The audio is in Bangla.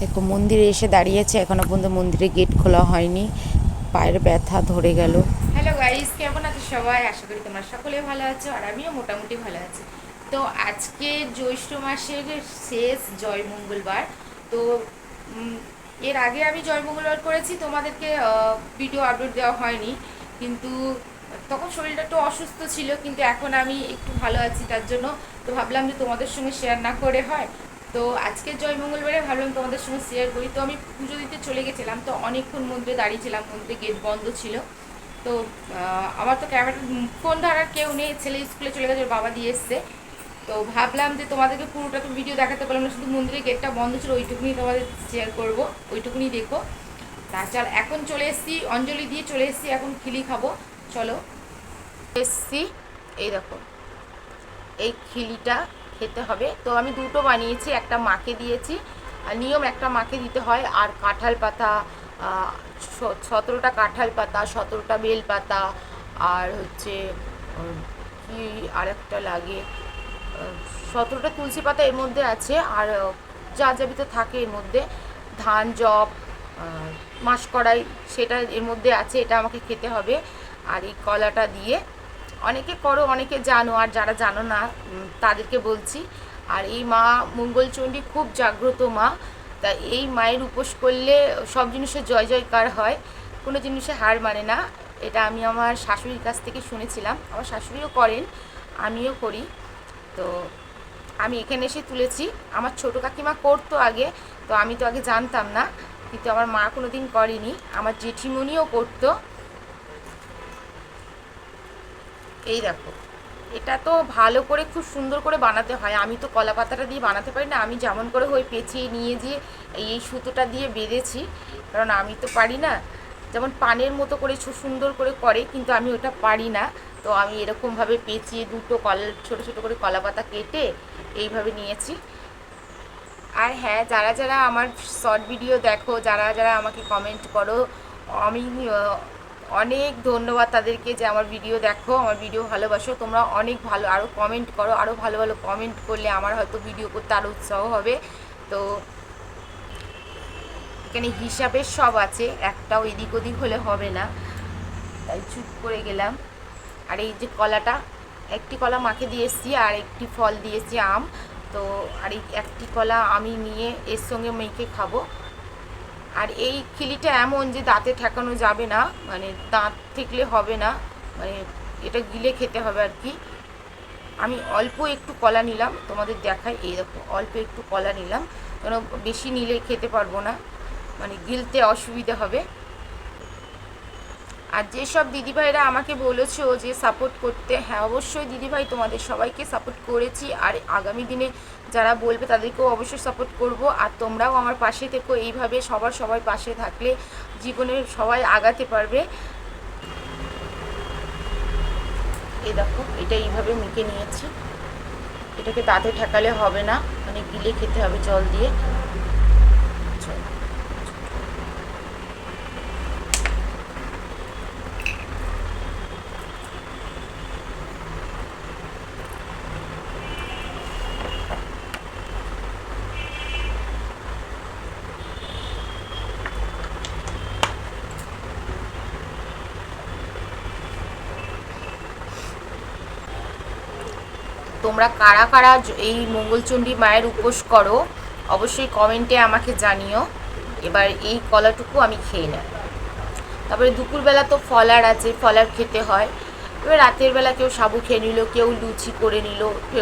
দেখো মন্দিরে এসে দাঁড়িয়েছে, এখনো পর্যন্ত মন্দিরে গেট খোলা হয়নি, পায়ের ব্যথা ধরে গেল। হ্যালো গাইস, কেমন আছো সবাই? আশা করি তোমরা সকলে ভালো আছো, আর আমিও মোটামুটি ভালো আছি। তো আজকে জ্যৈষ্ঠ মাসের শেষ জয় মঙ্গলবার। তো এর আগে আমি জয় মঙ্গলবার করেছি, তোমাদেরকে ভিডিও আপলোড দেওয়া হয়নি, কিন্তু তখন শরীরটা একটু অসুস্থ ছিল, কিন্তু এখন আমি একটু ভালো আছি, তার জন্য তো ভাবলাম যে তোমাদের সঙ্গে শেয়ার না করে হয়। তো আজকে জয় মঙ্গলবারে ভাবলাম তোমাদের সঙ্গে শেয়ার করি। তো আমি পুজো দিতে চলে গেছিলাম, তো অনেকক্ষণ মন্দিরে দাঁড়িয়েছিলাম, মন্দিরে গেট বন্ধ ছিল। তো আমার তো ক্যামেরা ফোন ধরার কেউ নেই, ছেলে স্কুলে চলে গেছে, ওর বাবা দিয়ে এসছে। তো ভাবলাম যে তোমাদেরকে পুরোটা তো ভিডিও দেখাতে পারলাম না, শুধু মন্দিরের গেটটা বন্ধ ছিল, ওইটুকুনি তোমাদের শেয়ার করব, ওইটুকুনি দেখো। তাছাড়া এখন চলে এসেছি, অঞ্জলি দিয়ে চলে এসেছি, এখন খিলি খাবো। চলো এসছি, এই দেখো এই খিলিটা খেতে হবে। তো আমি দুটো বানিয়েছি, একটা মাকে দিয়েছি, আর নিয়ম একটা মাকে দিতে হয়, আর কাঁঠাল পাতা 17টা কাঁঠাল পাতা, 17টা বেল পাতা, আর হচ্ছে কি আরেকটা লাগে, 17টা তুলসী পাতা এর মধ্যে আছে, আর যা যাবিতে থাকে এর মধ্যে, ধান জব মাসকড়াই সেটা এর মধ্যে আছে, এটা আমাকে খেতে হবে। আর এই কলাটা দিয়ে, অনেকে করো অনেকে জানো, আর যারা জানো না তাদেরকে বলছি। আর এই মা মঙ্গলচণ্ডী খুব জাগ্রত মা, তা এই মায়ের উপোস করলে সব জিনিসের জয় জয়কার হয়, কোনো জিনিসে হার মানে না। এটা আমি আমার শাশুড়ির কাছ থেকে শুনেছিলাম, আমার শাশুড়িও করেন, আমিও করি। তো আমি এখানে এসে তুলেছি, আমার ছোটো কাকিমা করতো আগে, তো আমি তো আগে জানতাম না, কিন্তু আমার মা কোনো দিন করেনি, আমার জেঠিমণিও করতো। এই দেখো, এটা তো ভালো করে খুব সুন্দর করে বানাতে হয়, আমি তো কলা পাতাটা দিয়ে বানাতে পারি না, আমি যেমন করে হয়ে পেঁচিয়ে নিয়ে গিয়ে এই সুতোটা দিয়ে বেঁধেছি, কারণ আমি তো পারি না, যেমন পানের মতো করে সুন্দর করে করে, কিন্তু আমি ওটা পারি না। তো আমি এরকমভাবে পেঁচিয়ে দুটো ছোটো ছোটো করে কলা পাতা কেটে এইভাবে নিয়েছি। আর হ্যাঁ, যারা যারা আমার শর্ট ভিডিও দেখো, যারা যারা আমাকে কমেন্ট করো, আমি অনেক ধন্যবাদ তাদেরকে, যে আমার ভিডিও দেখো, আমার ভিডিও ভালোবাসো, তোমরা অনেক ভালো, আরও কমেন্ট করো, আরও ভালো ভালো কমেন্ট করলে আমার হয়তো ভিডিও করতে আরও উৎসাহ হবে। তো এখানে হিসাবের সব আছে, একটাও এদিক ওদিক হলে হবে না, তাই চুপ করে গেলাম। আর এই যে কলাটা, একটি কলা মাকে দিয়ে এসেছি, আর একটি ফল দিয়েছি আম। তো আর এই একটি কলা আমি নিয়ে এর সঙ্গে মেখে খাবো। আর এই খিলিটা এমন যে দাঁতে ঠেকানো যাবে না, মানে দাঁত থেকলে হবে না, মানে এটা গিলে খেতে হবে আর কি। আমি অল্প একটু কলা নিলাম, তোমাদের দেখাই, এই দেখো অল্প একটু কলা নিলাম, কেন বেশি নিলে খেতে পারবো না, মানে গিলতে অসুবিধা হবে। আর যেসব দিদিভাইরা আমাকে বলেছো যে সাপোর্ট করতে, হ্যাঁ অবশ্যই দিদিভাই, তোমাদের সবাইকে সাপোর্ট করেছি, আর আগামী দিনে যারা বলবে তাদেরকেও অবশ্যই সাপোর্ট করব। আর তোমরাও আমার পাশে থেকো, এইভাবে সবার পাশে থাকলে জীবনে সবাই আগাতে পারবে। এই দেখো, এটা এইভাবে মেখে নিয়েছি, এটাকে দাঁতে ঠেকালে হবে না, মানে গিলে খেতে হবে জল দিয়ে। তোমরা কারা কারা এই মঙ্গলচণ্ডী মায়ের উপোস করো অবশ্যই কমেন্টে আমাকে জানিও। এবার এই কলাটুকু আমি খেয়ে নেব, তারপরে দুপুরবেলা তো ফলার আছে, ফলার খেতে হয়। এবার রাতের বেলা কেউ সাবু খেয়ে নিল, কেউ লুচি করে নিল, কেউ